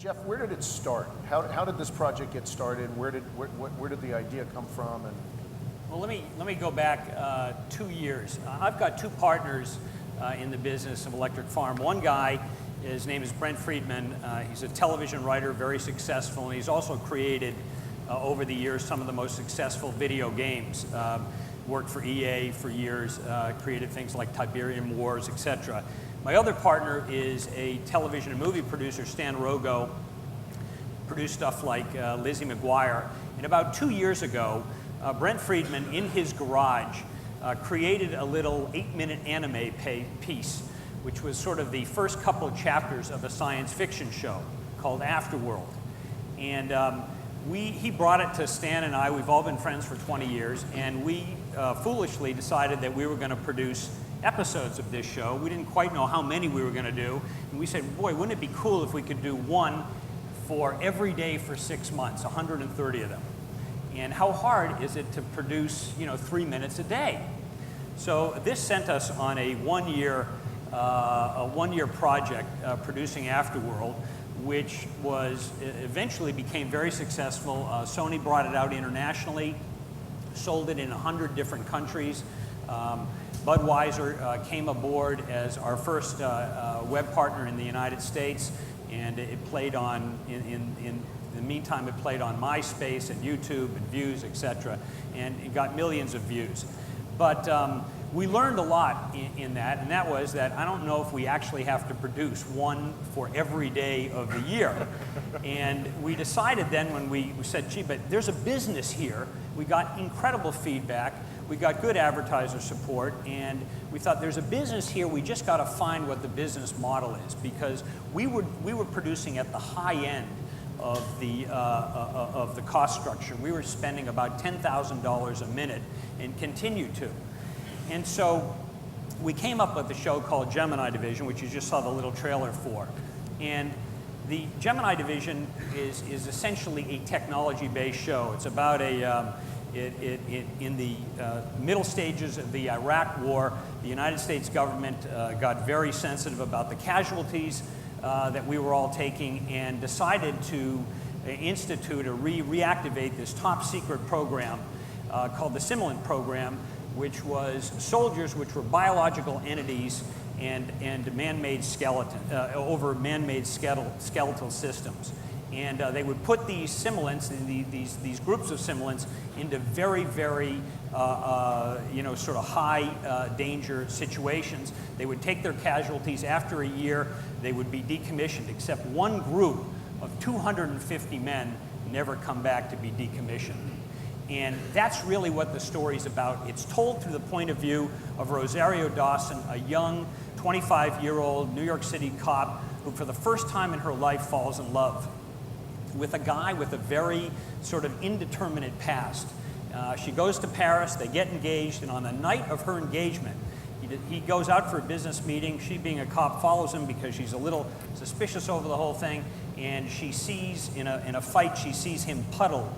Jeff, where did it start? How did this project get started? Where did the idea come from? And well, let me go back 2 years. I've got two partners in the business of electric farm. One guy, his name is Brent Friedman. He's a television writer, very successful, and he's also created over the years some of the most successful video games. Worked for EA for years, created things like Tiberium Wars, etc. My other partner is a television and movie producer, Stan Rogo, produced stuff like Lizzie McGuire. And about 2 years ago, Brent Friedman, in his garage, created a little 8-minute anime piece, which was sort of the first couple of chapters of a science fiction show called Afterworld. And he brought it to Stan and I. We've all been friends for 20 years, and we foolishly decided that we were going to produce episodes of this show. We didn't quite know how many we were going to do, and we said, boy, wouldn't it be cool if we could do one for every day for 6 months, 130 of them. And how hard is it to produce, 3 minutes a day? So this sent us on a one-year project producing Afterworld, which eventually became very successful. Sony brought it out internationally, sold it in 100 different countries. Budweiser came aboard as our first web partner in the United States, and it played on, in the meantime, it played on MySpace and YouTube and Views, etc., and it got millions of views. But we learned a lot in that, and that was that I don't know if we actually have to produce one for every day of the year. And we decided then when we said, gee, but there's a business here. We got incredible feedback. We got good advertiser support, and we thought there's a business here. We just got to find what the business model is, because we were producing at the high end of the cost structure. We were spending about $10,000 a minute and continue to. And so we came up with a show called Gemini Division, which you just saw the little trailer for. And the Gemini Division is essentially a technology-based show. It's about in the middle stages of the Iraq War, the United States government got very sensitive about the casualties that we were all taking, and decided to institute or reactivate this top secret program called the Simulant program, which was soldiers which were biological entities and man-made over man-made skeletal systems. And they would put these simulants, these groups of simulants, into very, very, sort of high danger situations. They would take their casualties. After a year, they would be decommissioned, except one group of 250 men never come back to be decommissioned. And that's really what the story's about. It's told through the point of view of Rosario Dawson, a young 25-year-old New York City cop who for the first time in her life falls in love with a guy with a very sort of indeterminate past. She goes to Paris, they get engaged, and on the night of her engagement, he goes out for a business meeting. She, being a cop, follows him because she's a little suspicious over the whole thing, and she sees, in a fight, she sees him puddle,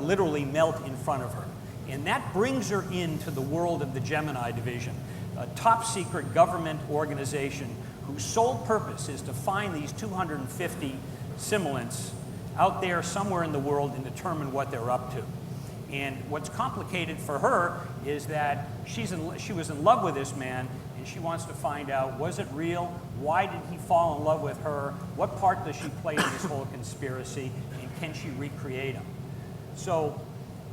literally melt in front of her. And that brings her into the world of the Gemini Division, a top secret government organization whose sole purpose is to find these 250 simulants out there somewhere in the world and determine what they're up to. And what's complicated for her is that she was in love with this man, and she wants to find out, was it real? Why did he fall in love with her? What part does she play in this whole conspiracy? And can she recreate him? So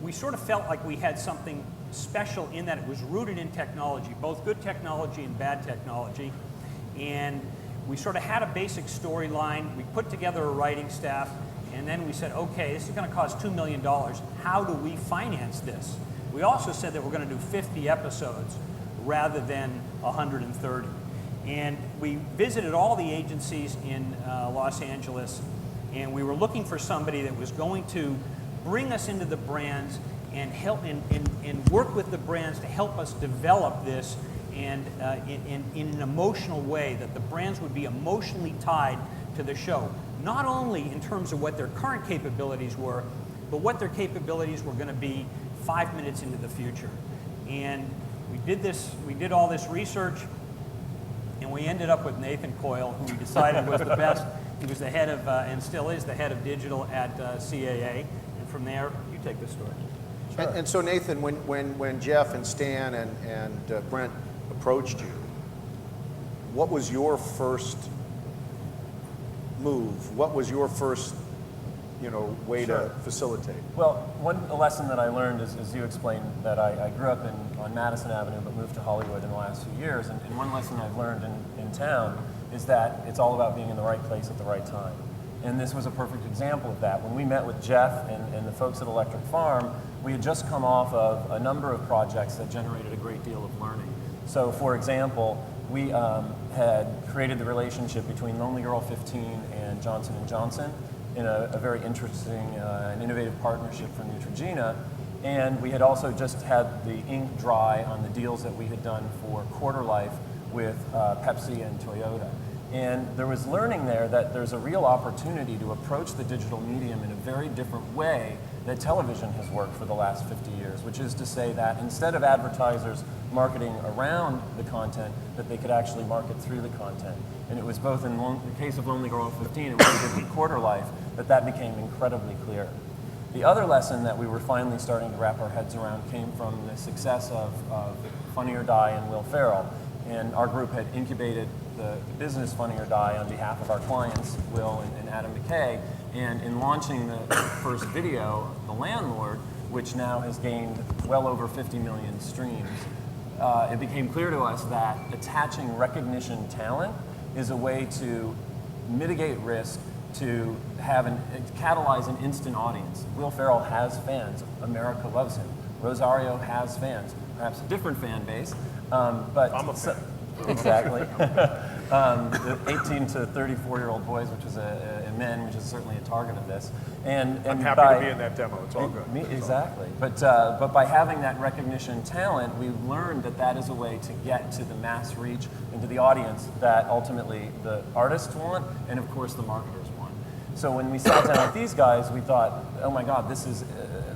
we sort of felt like we had something special in that it was rooted in technology, both good technology and bad technology. And we sort of had a basic storyline. We put together a writing staff, and then we said, okay, this is going to cost $2 million. How do we finance this? We also said that we're going to do 50 episodes rather than 130. And we visited all the agencies in Los Angeles, and we were looking for somebody that was going to bring us into the brands and help and work with the brands to help us develop this and in an emotional way, that the brands would be emotionally tied to the show. Not only in terms of what their current capabilities were, but what their capabilities were going to be 5 minutes into the future. And we did all this research, and we ended up with Nathan Coyle, who we decided was the best He was the head of, and still is the head of digital at CAA. And from there, you take the story. Sure. And so Nathan, when Jeff and Stan and Brent approached you, what was your first move? What was your first, way to facilitate? Well, one lesson that I learned is, as you explained, that I grew up on Madison Avenue but moved to Hollywood in the last few years. And one lesson I've learned in town is that it's all about being in the right place at the right time. And this was a perfect example of that. When we met with Jeff and the folks at Electric Farm, we had just come off of a number of projects that generated a great deal of learning. So, for example, we had created the relationship between Lonely Girl 15 and Johnson & Johnson in a very interesting and innovative partnership for Neutrogena. And we had also just had the ink dry on the deals that we had done for Quarter Life with Pepsi and Toyota. And there was learning there that there's a real opportunity to approach the digital medium in a very different way that television has worked for the last 50 years, which is to say that instead of advertisers marketing around the content, that they could actually market through the content. And it was both in the case of Lonely Girl 15 and what we did with Quarter Life that became incredibly clear. The other lesson that we were finally starting to wrap our heads around came from the success of Funny or Die and Will Ferrell. And our group had incubated the business Funny or Die on behalf of our clients, Will and Adam McKay. And in launching the first video, The Landlord, which now has gained well over 50 million streams, it became clear to us that attaching recognition talent is a way to mitigate risk, to catalyze an instant audience. Will Ferrell has fans. America loves him. Rosario has fans. Perhaps a different fan base, but I'm a fan. Exactly. The 18 to 34-year-old boys, which is men, which is certainly a target of this. And I'm happy to be in that demo. It's all good. Exactly. But by having that recognition talent, we learned that is a way to get to the mass reach and to the audience that ultimately the artists want and, of course, the marketers want. So when we sat down with these guys, we thought, oh my God, this is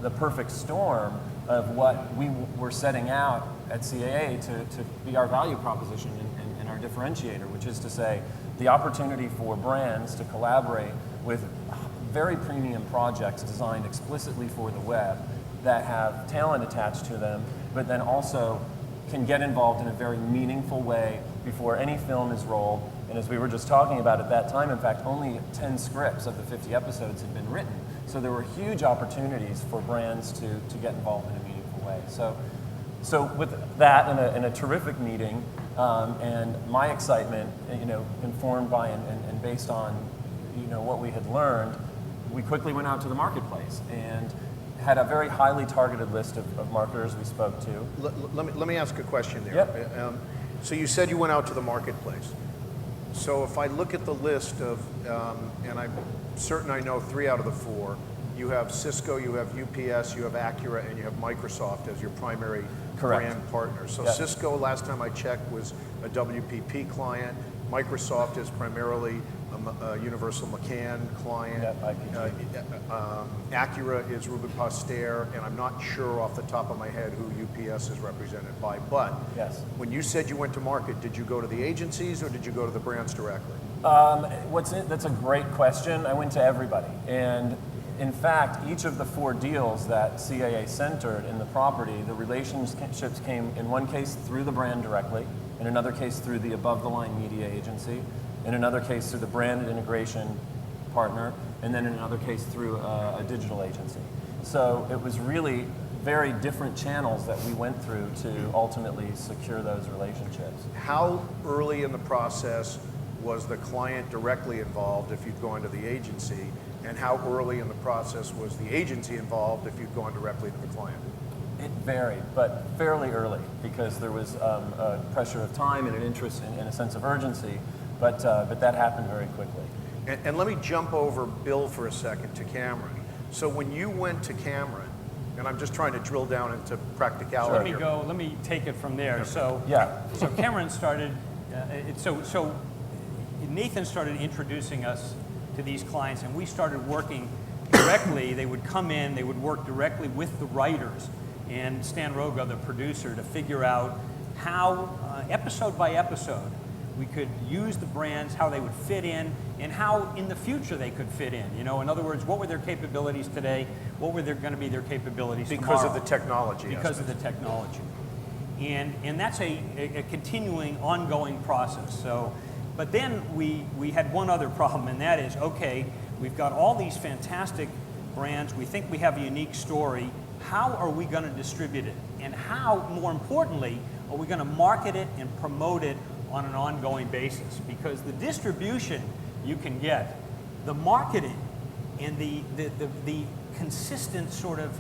the perfect storm of what we were setting out at CAA to be our value proposition and our differentiator, which is to say the opportunity for brands to collaborate with very premium projects designed explicitly for the web that have talent attached to them, but then also can get involved in a very meaningful way before any film is rolled. And as we were just talking about at that time, in fact, only 10 scripts of the 50 episodes had been written. So there were huge opportunities for brands to get involved in a meaningful way. So with that in a terrific meeting, and my excitement, informed by and based on, what we had learned, we quickly went out to the marketplace and had a very highly targeted list of marketers we spoke to. Let me ask a question there. Yep. So you said you went out to the marketplace. So if I look at the list of, and I'm certain I know 3 out of the 4, you have Cisco, you have UPS, you have Acura, and you have Microsoft as your primary brand partner. So Yes. Cisco, last time I checked, was a WPP client. Microsoft is primarily a Universal McCann client. Yep, IPG. Acura is Ruben Pasteur, and I'm not sure off the top of my head who UPS is represented by. But Yes. when you said you went to market, did you go to the agencies or did you go to the brands directly? That's a great question. I went to everybody. And in fact, each of the 4 deals that CAA centered in the property, the relationships came in one case through the brand directly, in another case through the above-the-line media agency, in another case through the brand integration partner, and then in another case through a digital agency. So it was really very different channels that we went through to ultimately secure those relationships. How early in the process was the client directly involved if you'd gone to the agency, and how early in the process was the agency involved if you'd gone directly to the client? It varied, but fairly early, because there was a pressure of time and an interest and a sense of urgency, but that happened very quickly. And let me jump over Bill for a second to Cameron. So when you went to Cameron, and I'm just trying to drill down into practicality. Let me take it from there. So Cameron started, so Nathan started introducing us to these clients, and we started working directly. They would come in, they would work directly with the writers and Stan Roga, the producer, to figure out how, episode by episode, We could use the brands, how they would fit in, and how in the future they could fit in. You know, in other words, what were their capabilities today? What were going to be their capabilities Because tomorrow? of the technology. Because of the technology. And that's a continuing, ongoing process. So, but then we had one other problem, and that is, okay, we've got all these fantastic brands. We think we have a unique story. How are we going to distribute it? And how, more importantly, are we going to market it and promote it on an ongoing basis? Because the distribution you can get, the marketing, and the consistent sort of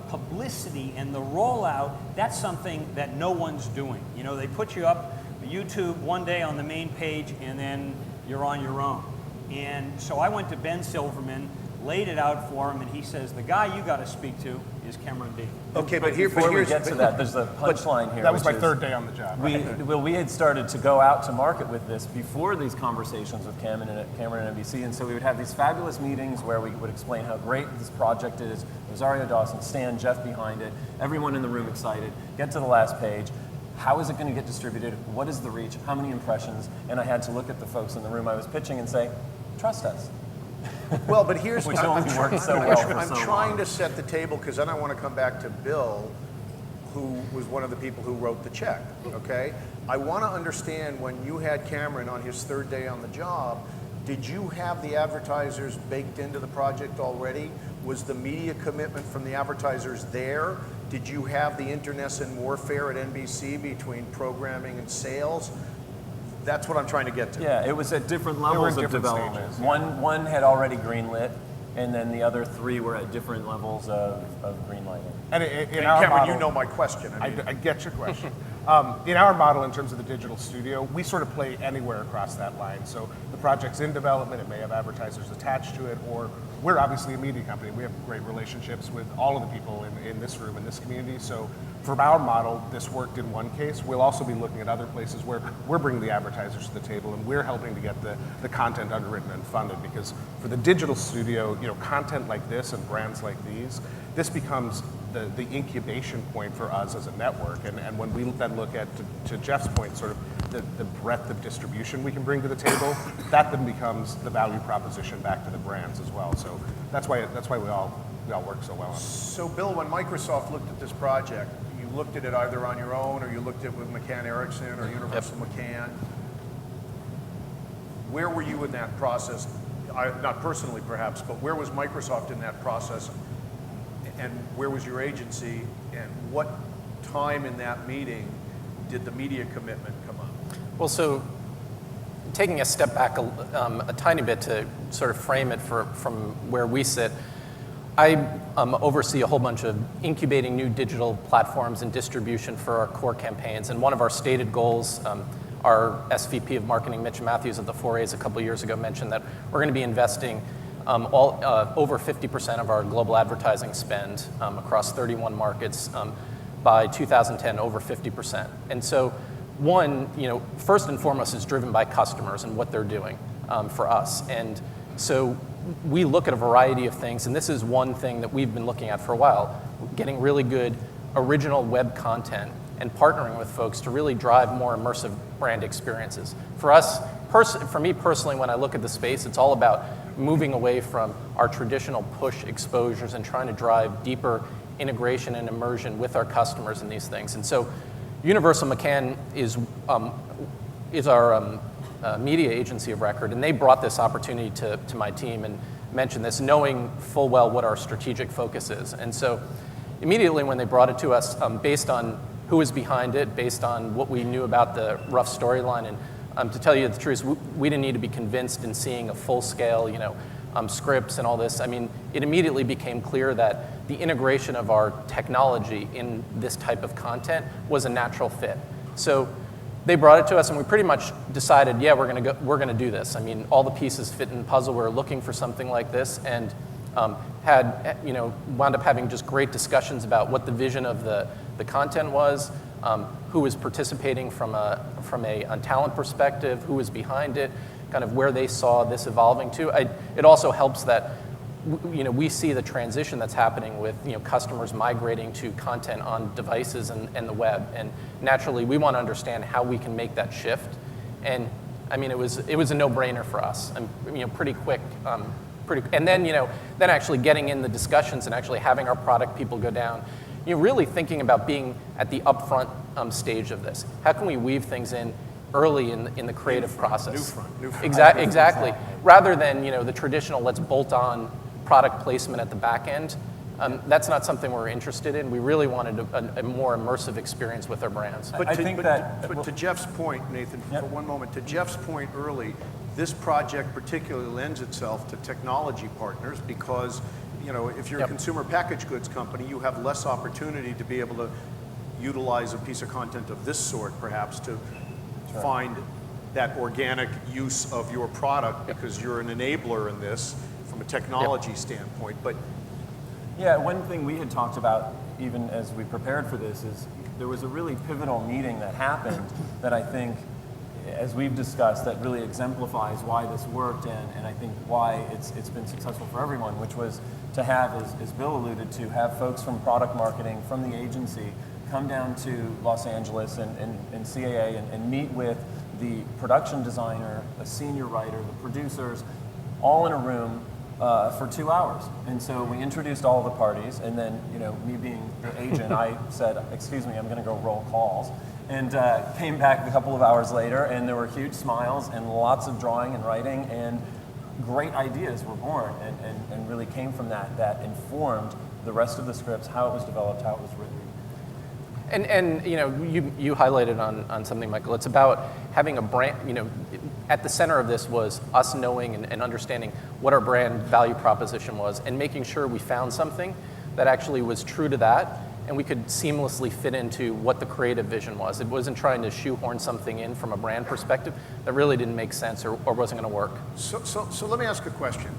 publicity and the rollout, that's something that no one's doing. You know, they put you up YouTube one day on the main page and then you're on your own. And so I went to Ben Silverman, laid it out for him, and he says, the guy you got to speak to is Cameron Dean. Okay, Before we get to that, there's a punchline here. That was my which is third day on the job. we had started to go out to market with this before these conversations with Cameron and NBC, and so we would have these fabulous meetings where we would explain how great this project is. Rosario Dawson, Stan, Jeff behind it, everyone in the room excited. Get to the last page. How is it going to get distributed? What is the reach? How many impressions? And I had to look at the folks in the room I was pitching and say, trust us. Well, but here's Which only worked so well for I'm so trying long. to set the table because then I want to come back to Bill, who was one of the people who wrote the check. Okay, I want to understand when you had Cameron on his third day on the job, did you have the advertisers baked into the project already? Was the media commitment from the advertisers there? Did you have the internecine warfare at NBC between programming and sales? That's what I'm trying to get to. Yeah, it was at different were in levels of different development. stages. One had already greenlit, and then the other three were at different levels of greenlighting. And And our Cameron, model, you know my question. I mean, I get your question. In our model, in terms of the digital studio, we sort of play anywhere across that line. So the project's in development, it may have advertisers attached to it, or we're obviously a media company. We have great relationships with all of the people in this room, in this community. So from our model, this worked in one case. We'll also be looking at other places where we're bringing the advertisers to the table and we're helping to get the content underwritten and funded. Because for the digital studio, you know, content like this and brands like these, this becomes the incubation point for us as a network. And when we then look at, to Jeff's point, sort of the breadth of distribution we can bring to the table, that then becomes the value proposition back to the brands as well. So that's why we all work so well on it. so Bill, when Microsoft looked at this project, you looked at it either on your own or you looked at it with McCann Erickson or Universal McCann. Where were you in that process? Not personally perhaps, but where was Microsoft in that process? And where was your agency? And what time in that meeting did the media commitment come up? Well, so taking a step back a tiny bit to sort of frame it from where we sit, I oversee a whole bunch of incubating new digital platforms and distribution for our core campaigns. And one of our stated goals, our SVP of Marketing, Mitch Matthews of the 4As a couple years ago mentioned that we're going to be investing over 50% of our global advertising spend across 31 markets by 2010, over 50%. And so one, you know, first and foremost is driven by customers and what they're doing for us. And so we look at a variety of things, and this is one thing that we've been looking at for a while, getting really good original web content and partnering with folks to really drive more immersive brand experiences. For us, for me personally, when I look at the space, it's all about moving away from our traditional push exposures and trying to drive deeper integration and immersion with our customers in these things. And so Universal McCann is our media agency of record, and they brought this opportunity to my team and mentioned this, knowing full well what our strategic focus is. And so immediately when they brought it to us, based on who was behind it, based on what we knew about the rough storyline, and to tell you the truth, we didn't need to be convinced in seeing a full-scale, you know, scripts and all this. I mean, it immediately became clear that the integration of our technology in this type of content was a natural fit. So they brought it to us, and we pretty much decided, yeah, we're gonna do this. I mean, all the pieces fit in the puzzle. We were looking for something like this, and wound up having just great discussions about what the vision of the content was, who was participating from a talent perspective, who was behind it, kind of where they saw this evolving to. It also helps that we see the transition that's happening with customers migrating to content on devices and the web, and naturally we want to understand how we can make that shift And I mean, it was a no-brainer for us, and pretty quick. And then then actually getting in the discussions and actually having our product people go down. Really thinking about being at the upfront stage of this. How can we weave things in early in the creative process? NewFront. Exactly. Rather than the traditional let's bolt on product placement at the back end. That's not something we're interested in. We really wanted a more immersive experience with our brands. But I to, think but, that- but to Jeff's point, Nathan, Yep. for one moment, to Jeff's point early, this project particularly lends itself to technology partners because, if you're a Yep. consumer packaged goods company, you have less opportunity to be able to utilize a piece of content of this sort, perhaps, to find that organic use of your product because you're an enabler in this from a technology standpoint. But Yeah, one thing we had talked about, even as we prepared for this, is there was a really pivotal meeting that happened that I think, as we've discussed, that really exemplifies why this worked and I think why it's been successful for everyone, which was to have, as Bill alluded to, have folks from product marketing, from the agency, come down to Los Angeles and CAA and meet with the production designer, a senior writer, the producers, all in a room for 2 hours. And so we introduced all the parties, and then, me being the agent, I said, excuse me, I'm going to go roll calls. And came back a couple of hours later, and there were huge smiles and lots of drawing and writing, and great ideas were born and really came from that informed the rest of the scripts, how it was developed, how it was written. And you highlighted on something, Michael. It's about having a brand. At the center of this was us knowing and understanding what our brand value proposition was, and making sure we found something that actually was true to that, and we could seamlessly fit into what the creative vision was. It wasn't trying to shoehorn something in from a brand perspective that really didn't make sense or wasn't going to work. So let me ask a question.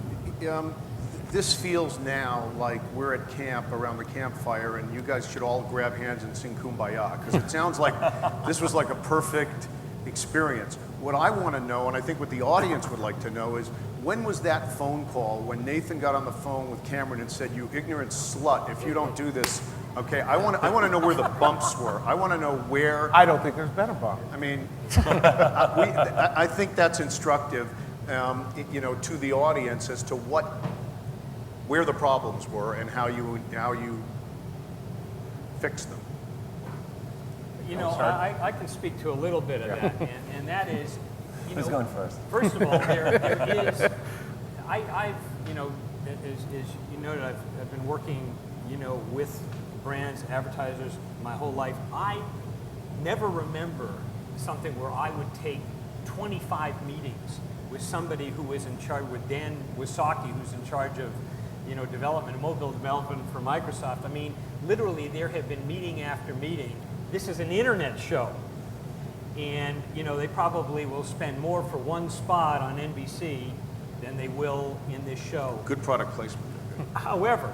This feels now like we're at camp around the campfire and you guys should all grab hands and sing Kumbaya, because it sounds like this was like a perfect experience. What I want to know, and I think what the audience would like to know, is when was that phone call when Nathan got on the phone with Cameron and said, "You ignorant slut, if you don't do this," okay, I want to know where the bumps were. I want to know where. I don't think there's been a bump. I mean, I think that's instructive, to the audience as to where the problems were and how you fixed them. I can speak to a little bit of that, and that is, Who's going first? First of all, there is, I've, as you noted, I've been working, with brands, advertisers my whole life. I never remember something where I would take 25 meetings with somebody who was in charge, with Dan Wisocki, who's in charge of, development, mobile development for Microsoft. I mean, literally there have been meeting after meeting. This is an internet show. And, they probably will spend more for one spot on NBC than they will in this show. Good product placement. However,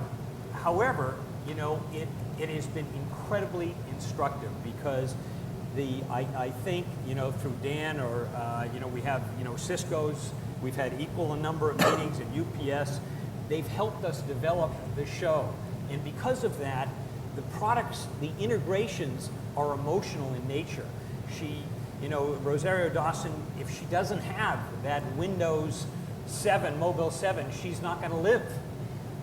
it has been incredibly instructive because I think, through Dan or, we have, Cisco's, we've had equal a number of meetings at UPS. They've helped us develop the show. And because of that, the products, the integrations are emotional in nature. Rosario Dawson, if she doesn't have that Windows 7, Mobile 7, she's not going to live.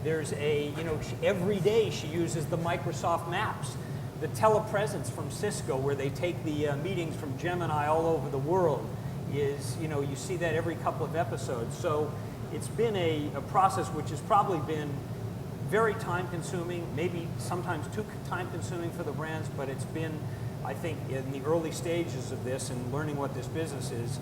There's every day she uses the Microsoft Maps. The telepresence from Cisco, where they take the meetings from Gemini all over the world, is, you see that every couple of episodes. So it's been a process which has probably been very time-consuming, maybe sometimes too time-consuming for the brands, but it's been, I think, in the early stages of this and learning what this business is,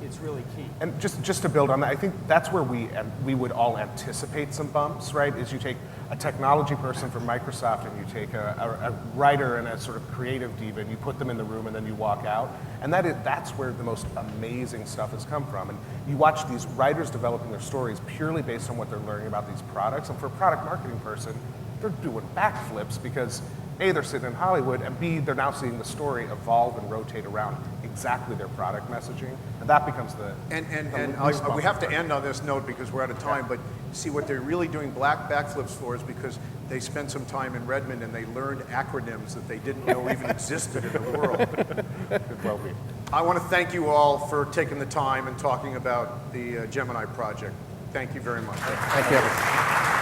it's really key. And just to build on that, I think that's where we would all anticipate some bumps, right? Is you take a technology person from Microsoft and you take a writer and a sort of creative diva and you put them in the room and then you walk out. And that's where the most amazing stuff has come from. And you watch these writers developing their stories purely based on what they're learning about these products. And for a product marketing person, they're doing backflips because A, they're sitting in Hollywood, and B, they're now seeing the story evolve and rotate around exactly their product messaging, and that becomes the We have to end on this note because we're out of time, but see what they're really doing backflips for is because they spent some time in Redmond and they learned acronyms that they didn't know even existed in the world. Could well be. I want to thank you all for taking the time and talking about the Gemini project. Thank you very much. Thank you.